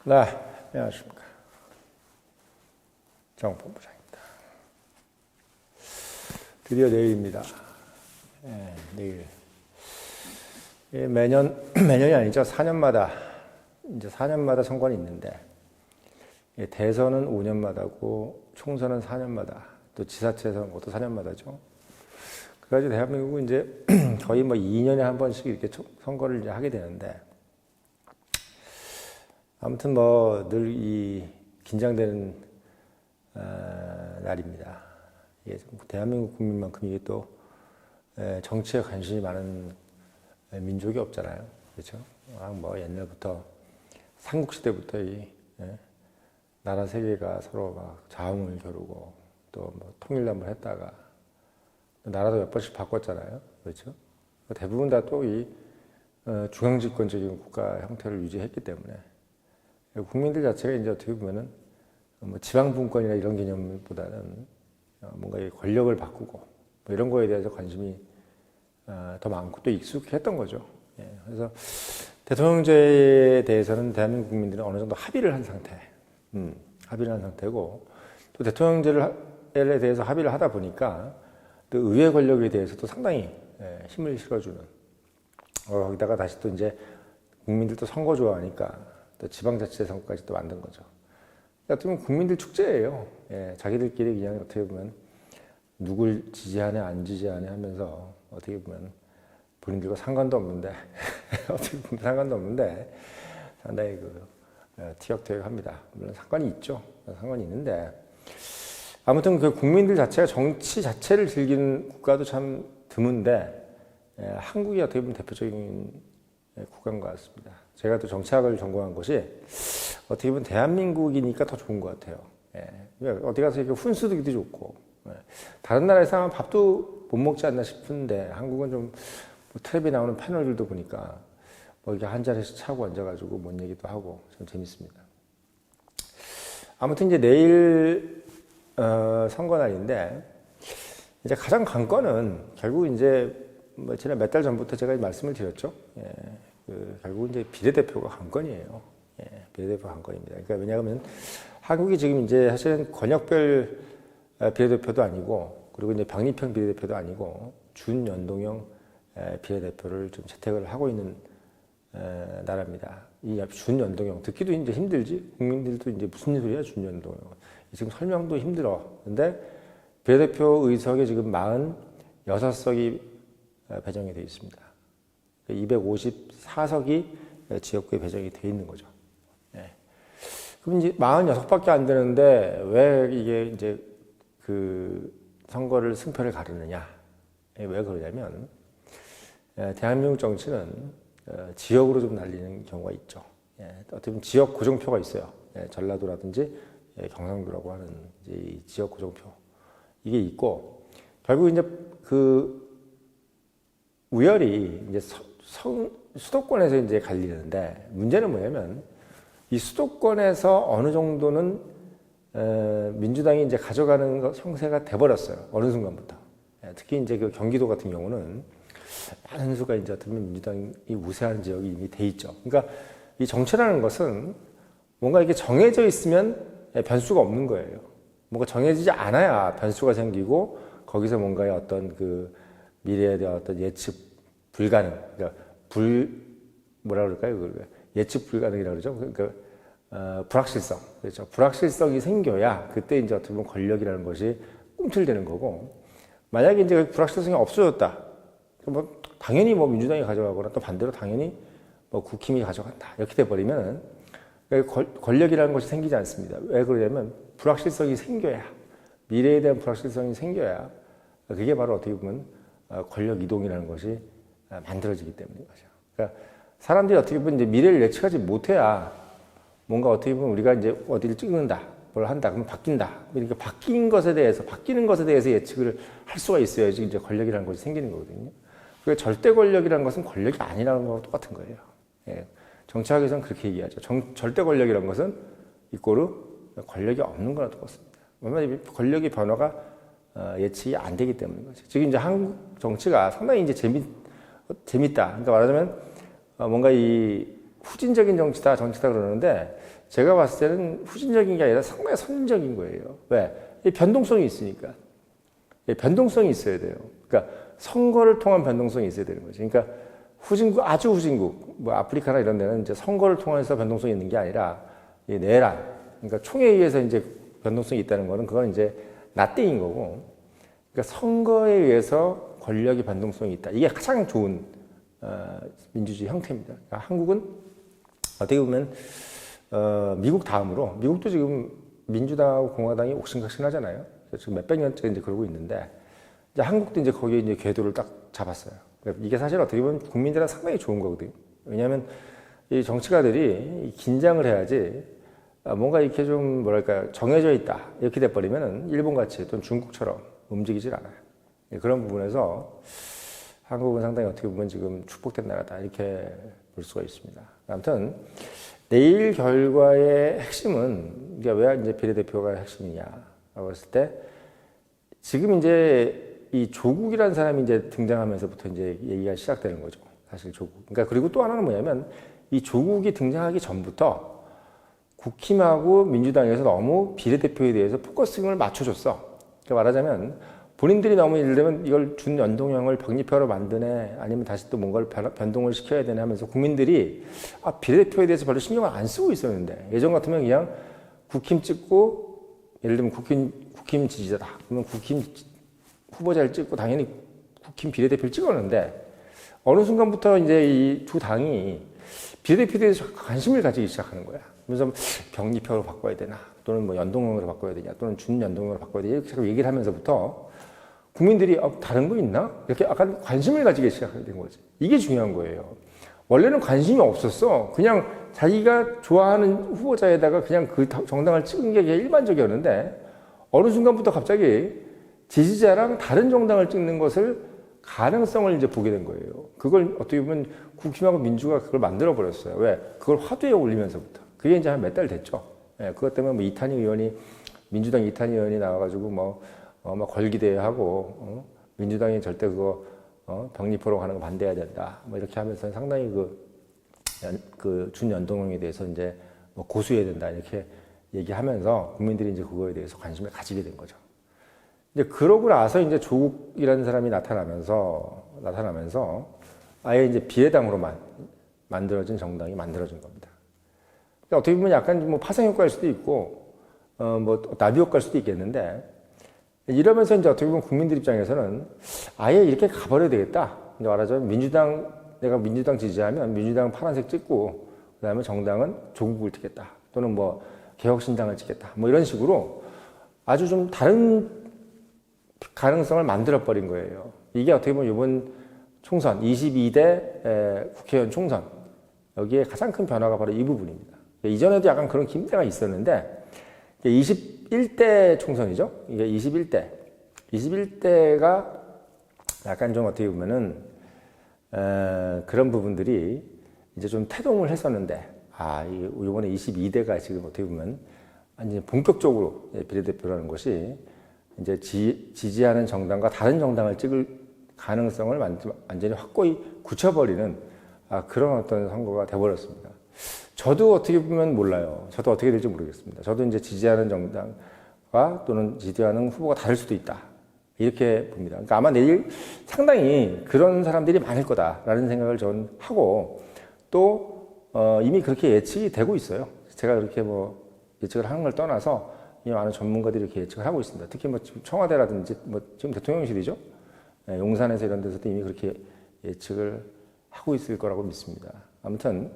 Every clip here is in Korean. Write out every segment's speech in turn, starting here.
네, 안녕하십니까. 정본부장입니다. 드디어 내일입니다. 내일. 매년이 아니죠. 4년마다, 이제 4년마다 선거는 있는데, 대선은 5년마다고, 총선은 4년마다, 또 지자체 선거도 4년마다죠. 그래가지고 대한민국은 이제 거의 뭐 2년에 한 번씩 이렇게 선거를 이제 하게 되는데, 아무튼 뭐 늘 이 긴장되는 날입니다. 이게 대한민국 국민만큼 이게 또 정치에 관심이 많은 민족이 없잖아요. 그렇죠? 뭐 옛날부터 삼국시대부터 이 나라 세 개가 서로 막 자웅을 겨루고 또 뭐 통일도 한번 했다가 나라도 몇 번씩 바꿨잖아요. 그렇죠? 대부분 다 또 이 중앙집권적인 국가 형태를 유지했기 때문에 국민들 자체가 이제 어떻게 보면은 뭐 지방분권이나 이런 개념보다는 뭔가 이 권력을 바꾸고 뭐 이런 거에 대해서 관심이 더 많고 또 익숙했던 거죠. 그래서 대통령제에 대해서는 대한민국 국민들은 어느 정도 합의를 한 상태, 합의를 한 상태고 또 대통령제에 대해서 합의를 하다 보니까 또 의회 권력에 대해서도 상당히 힘을 실어주는 거기다가 다시 또 이제 국민들도 선거 좋아하니까 또 지방자치제 선거까지 또 만든 거죠. 어떻게 보면 국민들 축제예요. 자기들끼리 그냥 어떻게 보면 누굴 지지하네 안 지지하네 하면서 어떻게 보면 본인들과 상관도 없는데 어떻게 보면 상관도 없는데 상당히 티격태격합니다. 물론 상관이 있죠. 상관이 있는데 아무튼 그 국민들 자체가 정치 자체를 즐기는 국가도 참 드문데 한국이 어떻게 보면 대표적인 국가인 것 같습니다. 제가 또 정치학을 전공한 것이 어떻게 보면 대한민국이니까 더 좋은 것 같아요. 어디 가서 이렇게 훈수 두기도 좋고 다른 나라에서 아마 밥도 못 먹지 않나 싶은데 한국은 좀 뭐 텔레비에 나오는 패널들도 보니까 뭐 이렇게 한 자리씩 차고 앉아가지고 뭔 얘기도 하고 좀 재밌습니다. 아무튼 이제 내일 선거 날인데 이제 가장 관건은 결국 이제 뭐 지난 몇 달 전부터 제가 말씀을 드렸죠. 결국 이제 비례대표가 관건이에요. 비례대표 관건입니다. 그러니까 왜냐하면 한국이 지금 이제 사실은 권역별 비례대표도 아니고 그리고 이제 병립형 비례대표도 아니고 준연동형 비례대표를 좀 채택을 하고 있는 나라입니다. 이 준연동형 듣기도 이제 힘들지 국민들도 이제 무슨 소리야 준연동형 지금 설명도 힘들어. 근데 비례대표 의석이 지금 46석이 배정이 되어 있습니다. 254석이 지역구에 배정이 되어 있는 거죠. 그럼 이제 46밖에 안 되는데 왜 이게 이제 그 선거를 승패를 가르느냐? 왜 그러냐면 대한민국 정치는 지역으로 좀 날리는 경우가 있죠. 어떻게 보면 지역 고정표가 있어요. 전라도라든지 경상도라고 하는 이제 이 지역 고정표 이게 있고 결국 이제 그 우열이 이제 수도권에서 이제 갈리는데 문제는 뭐냐면 이 수도권에서 어느 정도는 민주당이 이제 가져가는 형세가 돼버렸어요. 어느 순간부터. 특히 이제 그 경기도 같은 경우는 많은 수가 이제 어떻게 보면 민주당이 우세한 지역이 이미 돼 있죠. 그러니까 이 정치라는 것은 뭔가 이렇게 정해져 있으면 변수가 없는 거예요. 뭔가 정해지지 않아야 변수가 생기고 거기서 뭔가의 어떤 그 미래에 대한 어떤 예측 불가능, 그러니까 뭐라 그럴까요? 예측 불가능이라고 그러죠. 그러니까 불확실성, 그렇죠. 불확실성이 생겨야 그때 이제 어떻게 보면 권력이라는 것이 꿈틀대는 거고, 만약에 이제 그 불확실성이 없어졌다, 뭐 당연히 뭐 민주당이 가져가거나 또 반대로 당연히 뭐 국힘이 가져간다 이렇게 돼 버리면 권력이라는 것이 생기지 않습니다. 왜 그러냐면 불확실성이 생겨야 미래에 대한 불확실성이 생겨야 그게 바로 어떻게 보면 권력 이동이라는 것이 만들어지기 때문인 거죠. 그러니까 사람들이 어떻게 보면 이제 미래를 예측하지 못해야 뭔가 어떻게 보면 우리가 이제 어디를 찍는다, 뭘 한다, 그럼 바뀐다. 이렇게 바뀌는 것에 대해서 예측을 할 수가 있어야지 이제 권력이라는 것이 생기는 거거든요. 그 절대 권력이라는 것은 권력이 아니라는 거랑 똑같은 거예요. 정치학에서는 그렇게 얘기하죠. 절대 권력이라는 것은 이꼬르 권력이 없는 거랑 똑같습니다. 왜냐하면 권력의 변화가 예측이 안 되기 때문인 거죠. 지금 이제 한국 정치가 상당히 이제 재밌다. 그러니까 말하자면 뭔가 이 후진적인 정치다 그러는데 제가 봤을 때는 후진적인 게 아니라 상당히 선진적인 거예요. 왜? 이 변동성이 있으니까. 변동성이 있어야 돼요. 그러니까 선거를 통한 변동성이 있어야 되는 거죠. 그러니까 후진국, 아주 후진국, 뭐 아프리카나 이런 데는 이제 선거를 통해서 변동성이 있는 게 아니라 이 내란, 그러니까 총에 의해서 이제 변동성이 있다는 거는 그건 이제 나띵인 거고, 그러니까 선거에 의해서 권력의 변동성이 있다. 이게 가장 좋은 민주주의 형태입니다. 그러니까 한국은 어떻게 보면 미국 다음으로, 미국도 지금 민주당하고 공화당이 옥신각신하잖아요. 지금 몇백 년째 이제 그러고 있는데, 이제 한국도 이제 거기에 이제 궤도를 딱 잡았어요. 그러니까 이게 사실 어떻게 보면 국민들한테 상당히 좋은 거거든요. 왜냐하면 이 정치가들이 긴장을 해야지 뭔가 이렇게 좀 뭐랄까 정해져 있다 이렇게 돼버리면은 일본같이 또는 중국처럼 움직이질 않아요. 그런 부분에서 한국은 상당히 어떻게 보면 지금 축복된 나라다 이렇게 볼 수가 있습니다. 아무튼 내일 결과의 핵심은 이게 왜 이제 비례대표가 핵심이냐라고 했을 때 지금 이제 이 조국이라는 사람이 이제 등장하면서부터 이제 얘기가 시작되는 거죠. 사실 조국. 그러니까 그리고 또 하나는 뭐냐면 이 조국이 등장하기 전부터 국힘하고 민주당에서 너무 비례대표에 대해서 포커싱을 맞춰줬어. 그러니까 말하자면 본인들이 너무 예를 들면 이걸 준연동형을 병립표로 만드네 아니면 다시 또 뭔가를 변동을 시켜야 되네 하면서 국민들이 비례대표에 대해서 별로 신경을 안 쓰고 있었는데 예전 같으면 그냥 국힘 찍고 예를 들면 국힘 지지자다. 그러면 국힘 후보자를 찍고 당연히 국힘 비례대표를 찍었는데 어느 순간부터 이제 이 두 당이 비례대표에 대해서 관심을 가지기 시작하는 거야. 그래서 병립표로 바꿔야 되나 또는 뭐 연동형으로 바꿔야 되냐 또는 준연동형으로 바꿔야 되냐 이렇게 얘기를 하면서부터 국민들이 다른 거 있나? 이렇게 약간 관심을 가지기 시작하게 된 거지. 이게 중요한 거예요. 원래는 관심이 없었어. 그냥 자기가 좋아하는 후보자에다가 그냥 그 정당을 찍은 게 일반적이었는데 어느 순간부터 갑자기 지지자랑 다른 정당을 찍는 것을 가능성을 이제 보게 된 거예요. 그걸 어떻게 보면 국힘하고 민주가 그걸 만들어 버렸어요. 왜? 그걸 화두에 올리면서부터. 그게 이제 한 몇 달 됐죠. 예, 그것 때문에 뭐 이탄희 의원이, 민주당 이탄희 의원이 나와가지고 막 걸기대회하고, 민주당이 절대 그거, 병립호로 가는 거 반대해야 된다. 뭐 이렇게 하면서 상당히 그 준연동형에 대해서 이제 뭐 고수해야 된다. 이렇게 얘기하면서 국민들이 이제 그거에 대해서 관심을 가지게 된 거죠. 이제 그러고 나서 이제 조국이라는 사람이 나타나면서 아예 이제 비례당으로만 만들어진 정당이 만들어진 겁니다. 그러니까 어떻게 보면 약간 뭐 파생 효과일 수도 있고, 뭐 나비 효과일 수도 있겠는데, 이러면서 이제 어떻게 보면 국민들 입장에서는 아예 이렇게 가버려야 되겠다. 이제 말하자면 내가 민주당 지지하면 민주당 파란색 찍고, 그 다음에 정당은 조국을 찍겠다. 또는 뭐 개혁신당을 찍겠다. 뭐 이런 식으로 아주 좀 다른 가능성을 만들어버린 거예요. 이게 어떻게 보면 이번 총선, 22대 국회의원 총선, 여기에 가장 큰 변화가 바로 이 부분입니다. 이전에도 약간 그런 기미가 있었는데, 21대 총선이죠? 이게 21대가 약간 좀 어떻게 보면은, 그런 부분들이 이제 좀 태동을 했었는데, 이번에 22대가 지금 어떻게 보면, 이제 본격적으로 비례대표라는 것이 이제 지지하는 정당과 다른 정당을 찍을 가능성을 완전히 확고히 굳혀버리는 그런 어떤 선거가 돼버렸습니다. 저도 어떻게 보면 몰라요. 저도 어떻게 될지 모르겠습니다. 저도 이제 지지하는 정당과 또는 지지하는 후보가 다를 수도 있다. 이렇게 봅니다. 그러니까 아마 내일 상당히 그런 사람들이 많을 거다라는 생각을 저는 하고 또 이미 그렇게 예측이 되고 있어요. 제가 그렇게 뭐 예측을 하는 걸 떠나서 이 많은 전문가들이 이렇게 예측을 하고 있습니다. 특히 뭐 지금 청와대라든지 뭐 지금 대통령실이죠. 용산에서 이런 데서도 이미 그렇게 예측을 하고 있을 거라고 믿습니다. 아무튼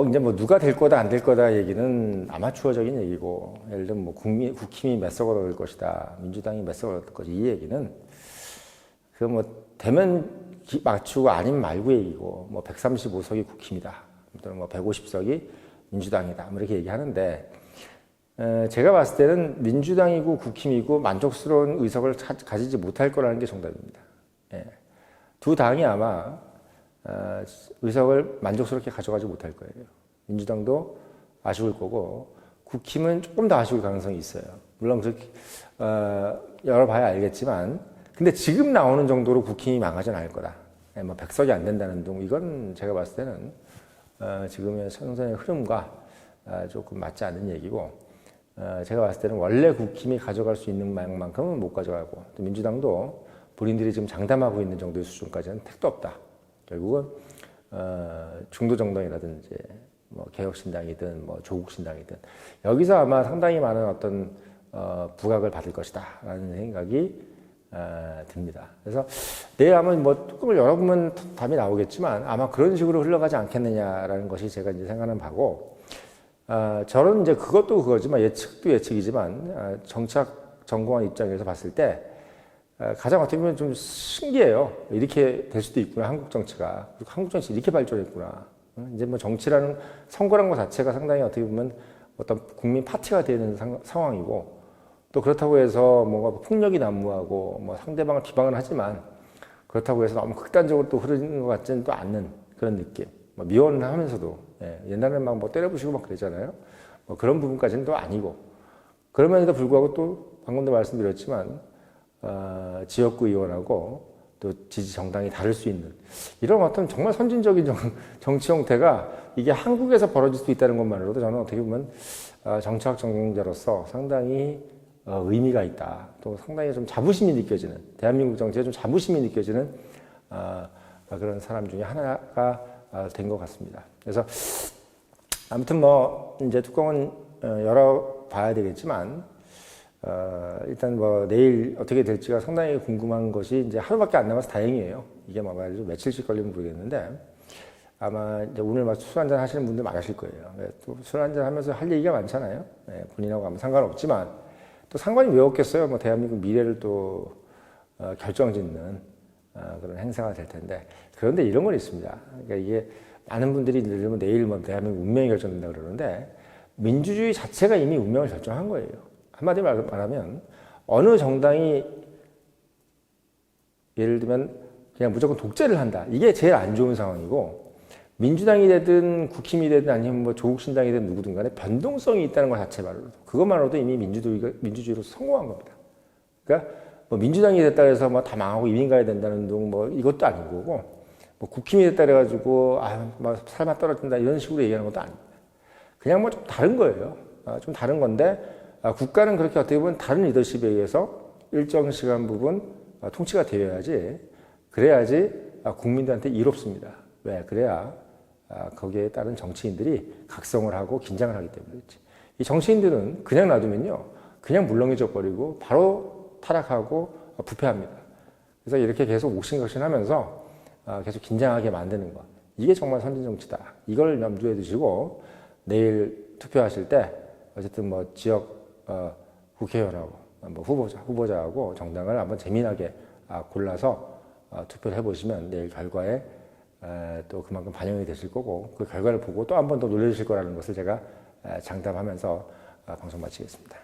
이제 누가 될 거다 안 될 거다 얘기는 아마추어적인 얘기고 예를 들면 국힘이 몇 석을 얻을 것이다, 민주당이 몇 석을 얻을 것이다 이 얘기는 되면 맞추고 아니면 말고 얘기고 135석이 국힘이다, 또는 150석이 민주당이다 이렇게 얘기하는데. 제가 봤을 때는 민주당이고 국힘이고 만족스러운 의석을 가지지 못할 거라는 게 정답입니다. 두 당이 아마 의석을 만족스럽게 가져가지 못할 거예요. 민주당도 아쉬울 거고 국힘은 조금 더 아쉬울 가능성이 있어요. 물론 그렇게 열어봐야 알겠지만 근데 지금 나오는 정도로 국힘이 망하진 않을 거다. 100석이 안 된다는 둥 이건 제가 봤을 때는 지금의 총선의 흐름과 조금 맞지 않는 얘기고, 제가 봤을 때는 원래 국힘이 가져갈 수 있는 만큼은 못 가져가고, 또 민주당도 본인들이 지금 장담하고 있는 정도의 수준까지는 택도 없다. 결국은 중도 정당이라든지 뭐 개혁신당이든 뭐 조국신당이든 여기서 아마 상당히 많은 어떤 부각을 받을 것이다라는 생각이 듭니다. 그래서 내일 아마 뭐 뚜껑을 열어보면 답이 나오겠지만 아마 그런 식으로 흘러가지 않겠느냐라는 것이 제가 이제 생각하는 바고, 저는 이제 그것도 그거지만 예측도 예측이지만 정착 전공한 입장에서 봤을 때 가장 어떻게 보면 좀 신기해요. 이렇게 될 수도 있구나, 한국 정치가. 그리고 한국 정치 이렇게 발전했구나. 이제 뭐 정치라는 선거란 것 자체가 상당히 어떻게 보면 어떤 국민 파티가 되는 상황이고, 또 그렇다고 해서 뭔가 폭력이 난무하고 뭐 상대방을 비방을 하지만 그렇다고 해서 너무 극단적으로 또 흐르는 것 같지는 또 않는 그런 느낌. 뭐 미워하면서도 옛날에는 막 뭐 때려부시고 막 그랬잖아요. 뭐 그런 부분까지는 또 아니고, 그럼에도 불구하고 또 방금도 말씀드렸지만 지역구 의원하고 또 지지 정당이 다를 수 있는 이런 어떤 정말 선진적인 정치 형태가 이게 한국에서 벌어질 수 있다는 것만으로도 저는 어떻게 보면 정치학 전공자로서 상당히 의미가 있다. 또 상당히 좀 자부심이 느껴지는, 대한민국 정치에 좀 자부심이 느껴지는 그런 사람 중에 하나가 된 것 같습니다. 그래서 아무튼 뭐 이제 뚜껑은 열어봐야 되겠지만 일단 뭐 내일 어떻게 될지가 상당히 궁금한 것이, 이제 하루밖에 안 남아서 다행이에요. 이게 뭐 말이죠, 며칠씩 걸리면 모르겠는데 아마 이제 오늘 막 술 한잔 하시는 분들 많으실 거예요. 또 술 한잔 하면서 할 얘기가 많잖아요. 본인하고 아무 상관없지만 또 상관이 왜 없겠어요? 뭐 대한민국 미래를 또 결정짓는 그런 행사가 될 텐데, 그런데 이런 건 있습니다. 그러니까 이게 많은 분들이 늘면 내일 뭐 대한민국 운명이 결정된다 그러는데, 민주주의 자체가 이미 운명을 결정한 거예요. 한마디로 말하면 어느 정당이 예를 들면 그냥 무조건 독재를 한다, 이게 제일 안 좋은 상황이고, 민주당이 되든 국힘이 되든 아니면 뭐 조국신당이 되든 누구든 간에 변동성이 있다는 것 자체만으로도, 그것만으로도 이미 민주주의로 성공한 겁니다. 그러니까 뭐 민주당이 됐다 해서 뭐 다 망하고 이민 가야 된다는 둥 뭐 이것도 아닌 거고, 뭐 국힘이 됐다 그래가지고 뭐 살맛 떨어진다 이런 식으로 얘기하는 것도 아닙니다. 그냥 뭐 좀 다른 거예요. 좀 다른 건데, 국가는 그렇게 어떻게 보면 다른 리더십에 의해서 일정 시간 부분 통치가 되어야지, 그래야지 국민들한테 이롭습니다. 왜? 그래야 거기에 따른 정치인들이 각성을 하고 긴장을 하기 때문에 그렇지. 이 정치인들은 그냥 놔두면요, 그냥 물렁해져 버리고 바로 타락하고 부패합니다. 그래서 이렇게 계속 옥신각신하면서 계속 긴장하게 만드는 것, 이게 정말 선진 정치다. 이걸 염두에 두시고 내일 투표하실 때 어쨌든 뭐 지역 국회의원하고 뭐 후보자하고 정당을 한번 재미나게 골라서 투표를 해보시면 내일 결과에 또 그만큼 반영이 되실 거고, 그 결과를 보고 또 한 번 더 놀라실 거라는 것을 제가 장담하면서 방송 마치겠습니다.